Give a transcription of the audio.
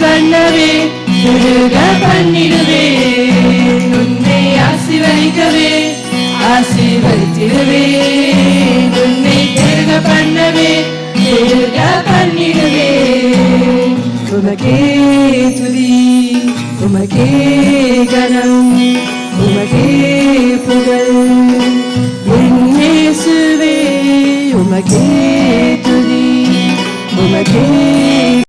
பண்ணவே பெருக பண்ணிடுவே. உன்னை ஆசீர்வதிக்கவே ஆசீர்வதித்திடுவே. உன்னை பெருக பண்ணவே பெருக பண்ணிடுவே. உமக்கே துதி, உமக்கே கனம், உமக்கே புகழ். என் இயேசுவே உமக்கே துதி, உமக்கே